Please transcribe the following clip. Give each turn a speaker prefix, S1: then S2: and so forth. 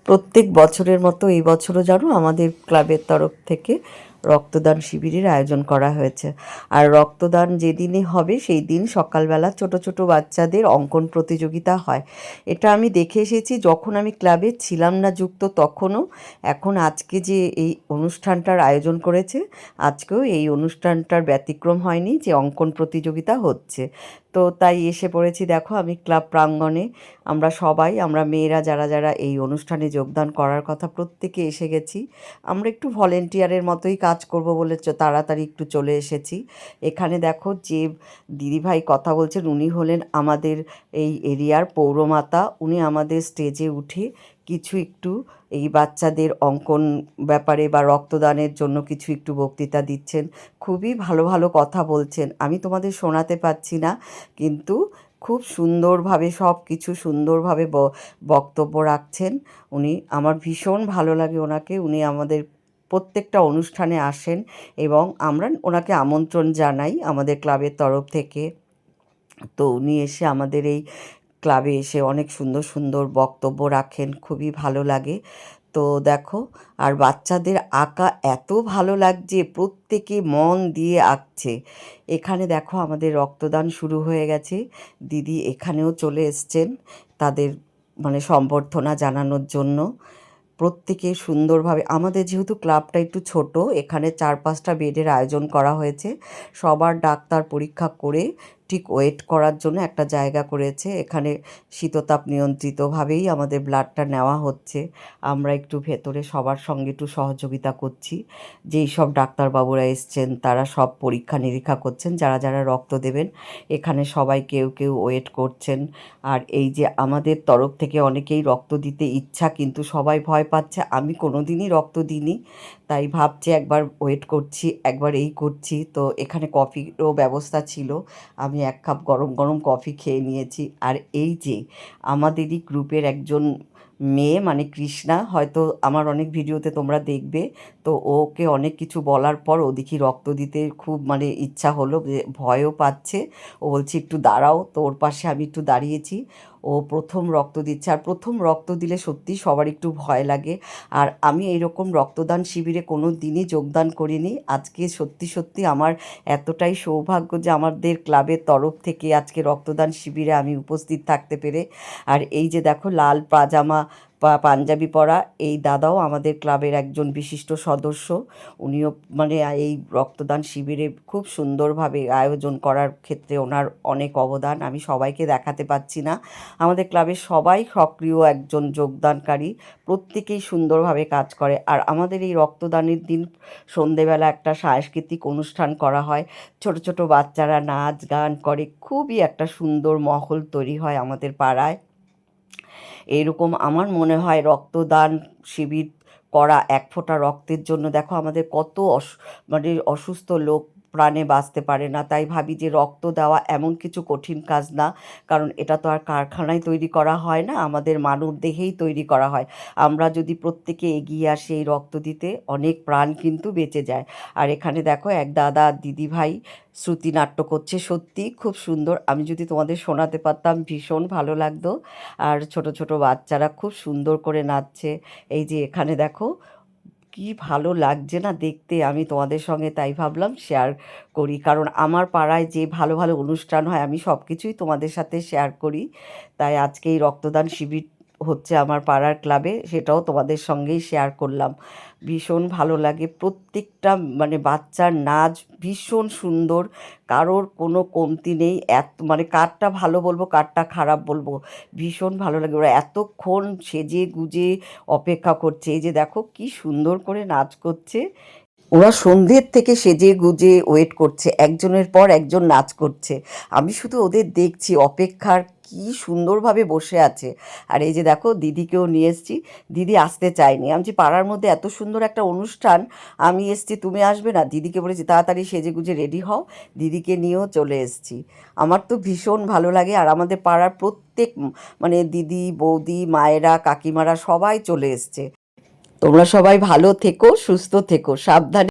S1: প্রত্যেক বছরের মতো এই বছরও জানো আমাদের ক্লাবের তরফ থেকে রক্তদান শিবিরের আয়োজন করা হয়েছে। আর রক্তদান যেদিনই হবে সেই দিন সকালবেলা ছোট ছোট বাচ্চাদের অঙ্কন প্রতিযোগিতা হয়। এটা আমি দেখে এসেছি যখন আমি ক্লাবে ছিলাম না যুক্ত তখনও। এখন আজকে যে এই অনুষ্ঠানটার আয়োজন করেছে, আজকেও এই অনুষ্ঠানটার ব্যতিক্রম হয়নি যে অঙ্কন প্রতিযোগিতা হচ্ছে। তো তাই এসে পড়েছি, দেখো আমি ক্লাব প্রাঙ্গণে। আমরা মেয়েরা যারা যারা এই অনুষ্ঠানে যোগদান করার কথা প্রত্যেকে এসে গেছি। আমরা একটু ভলেন্টিয়ারের মতোই কাজ করব বলে তাড়াতাড়ি একটু চলে এসেছি। এখানে দেখো যে দিদিভাই কথা বলছেন উনি হলেন আমাদের এই এরিয়ার পৌরমাতা। উনি আমাদের স্টেজে উঠে কিছু একটু এই বাচ্চাদের অঙ্কন ব্যাপারে বা রক্তদানের জন্য কিছু একটু বক্তৃতা দিচ্ছেন। খুবই ভালো ভালো কথা বলছেন, আমি তোমাদের শোনাতে পারছি না, কিন্তু খুব সুন্দরভাবে সব কিছু সুন্দরভাবে বক্তব্য রাখছেন উনি। আমার ভীষণ ভালো লাগে ওনাকে। উনি আমাদের প্রত্যেকটা অনুষ্ঠানে আসেন এবং আমরা ওনাকে আমন্ত্রণ জানাই আমাদের ক্লাবের তরফ থেকে। তো উনি এসে আমাদের এই ক্লাবে এসে অনেক সুন্দর সুন্দর বক্তব্য রাখেন, খুবই ভালো লাগে। তো দেখো, আর বাচ্চাদের আঁকা এত ভালো লাগছে, প্রত্যেকে মন দিয়ে আঁকছে। এখানে দেখো আমাদের রক্তদান শুরু হয়ে গেছে, দিদি এখানেও চলে এসছেন তাদের সম্বর্ধনা জানানোর জন্য। প্রত্যেকে সুন্দরভাবে, আমাদের যেহেতু ক্লাবটা একটু ছোট, এখানে 4-5টা বেডের আয়োজন করা হয়েছে। সবার ডাক্তার পরীক্ষা করে ঠিক ওয়েট করার জন্য একটা জায়গা করেছে। এখানে শীততাপ নিয়ন্ত্রিতভাবেই আমাদের ব্লাডটা নেওয়া হচ্ছে। আমরা একটু ভেতরে সবার সঙ্গে একটু সহযোগিতা করছি। যেই সব ডাক্তারবাবুরা এসছেন তারা সব পরীক্ষা নিরীক্ষা করছেন, যারা যারা রক্ত দেবেন। এখানে সবাই কেউ কেউ ওয়েট করছেন। আর এই যে আমাদের তরফ থেকে অনেকেই রক্ত দিতে ইচ্ছা, কিন্তু সবাই ভয় পাচ্ছে। আমি কোনো দিনই রক্ত দিইনি, তাই ভাবছি একবার ওয়েট করছি, একবার এই করছি। তো এখানে কফিরও ব্যবস্থা ছিল, আমি 1 কাপ গরম গরম কফি খেয়ে নিয়েছি। আর এই যে আমাদেরই গ্রুপের একজন মেয়ে কৃষ্ণা, হয়তো আমার অনেক ভিডিওতে তোমরা দেখবে। তো ওকে অনেক কিছু বলার পর ও দেখি রক্ত দিতে খুব ইচ্ছা হলো, ভয়ও পাচ্ছে। ও বলছে একটু দাঁড়াও, তো ওর পাশে আমি একটু দাঁড়িয়েছি। ও প্রথম রক্ত দিচ্ছে, আর প্রথম রক্ত দিলে সত্যি সবার একটু ভয় লাগে। আর আমি এইরকম রক্তদান শিবিরে কোনো দিনই যোগদান করিনি। আজকে সত্যি সত্যি আমার এতটাই সৌভাগ্য যে আমাদের ক্লাবের তরফ থেকে আজকে রক্তদান শিবিরে আমি উপস্থিত থাকতে পেরে। আর এই যে দেখো লাল পাজামা পাঞ্জাবি পরা এই দাদাও আমাদের ক্লাবের একজন বিশিষ্ট সদস্য। উনিও এই রক্তদান শিবিরে খুব সুন্দরভাবে আয়োজন করার ক্ষেত্রে ওনার অনেক অবদান। আমি সবাইকে দেখাতে পাচ্ছি না, আমাদের ক্লাবের সবাই সক্রিয় একজন যোগদানকারী, প্রত্যেকেই সুন্দরভাবে কাজ করে। আর আমাদের এই রক্তদানের দিন সন্ধেবেলা একটা সাংস্কৃতিক অনুষ্ঠান করা হয়, ছোট ছোট বাচ্চারা নাচ গান করে, খুবই একটা সুন্দর মহল তৈরি হয় আমাদের পাড়ায়। এইরকম আমার মনে হয় রক্তদান শিবির করা, 1 ফোঁটা রক্তের জন্য দেখো আমাদের কত অসুস্থ লোক প্রাণে বাঁচতে পারে না। তাই ভাবি যে রক্ত দেওয়া এমন কিছু কঠিন কাজ না, কারণ এটা তো আর কারখানায় তৈরি করা হয় না, আমাদের মানব দেহেই তৈরি করা হয়। আমরা যদি প্রত্যেকে এগিয়ে আসি এই রক্ত দিতে, অনেক প্রাণ কিন্তু বেঁচে যায়। আর এখানে দেখো এক দাদা দিদিভাই শ্রুতিনাট্য করছে, সত্যি খুব সুন্দর। আমি যদি তোমাদের শোনাতে পারতাম ভীষণ ভালো লাগতো। আর ছোট ছোট বাচ্চারা খুব সুন্দর করে নাচছে। এই যে এখানে দেখো কি ভালো লাগছে না দেখতে, আমি তোমাদের সঙ্গে তাই ভাবলাম শেয়ার করি, কারণ আমার পাড়ায় যে ভালো ভালো অনুষ্ঠান হয় আমি সব কিছুই তোমাদের সাথে শেয়ার করি। তাই আজকে এই রক্তদান শিবির হচ্ছে আমার পাড়ার ক্লাবে, সেটাও তোমাদের সঙ্গেই শেয়ার করলাম। ভীষণ ভালো লাগে, প্রত্যেকটা বাচ্চার নাচ ভীষণ সুন্দর, কারোর কোনো কমতি নেই। এত কারটা ভালো বলবো কারটা খারাপ বলবো, ভীষণ ভালো লাগে। ওরা এতক্ষণ সেজে গুজে অপেক্ষা করছে, এই যে দেখো কি সুন্দর করে নাচ করছে। ওরা সন্ধ্যের থেকে সেজে গুজে ওয়েট করছে, একজনের পর একজন নাচ করছে। আমি শুধু ওদের দেখছি, অপেক্ষার কি সুন্দরভাবে বসে আছে। আর এই যে দেখো দিদিকেও নিয়ে এসেছি, দিদি আসতে চায়নি। আমি যে পাড়ার মধ্যে এত সুন্দর একটা অনুষ্ঠান, আমি এসছি, তুমি আসবে না? দিদিকে বলেছি তাড়াতাড়ি সেজে গুজে রেডি হও, দিদিকে নিয়েও চলে এসেছি। আমার তো ভীষণ ভালো লাগে। আর আমাদের পাড়ার প্রত্যেক দিদি বৌদি মায়েরা কাকিমারা সবাই চলে এসছে। তোমরা সবাই ভালো থেকো, সুস্থ থেকো, সাবধানে।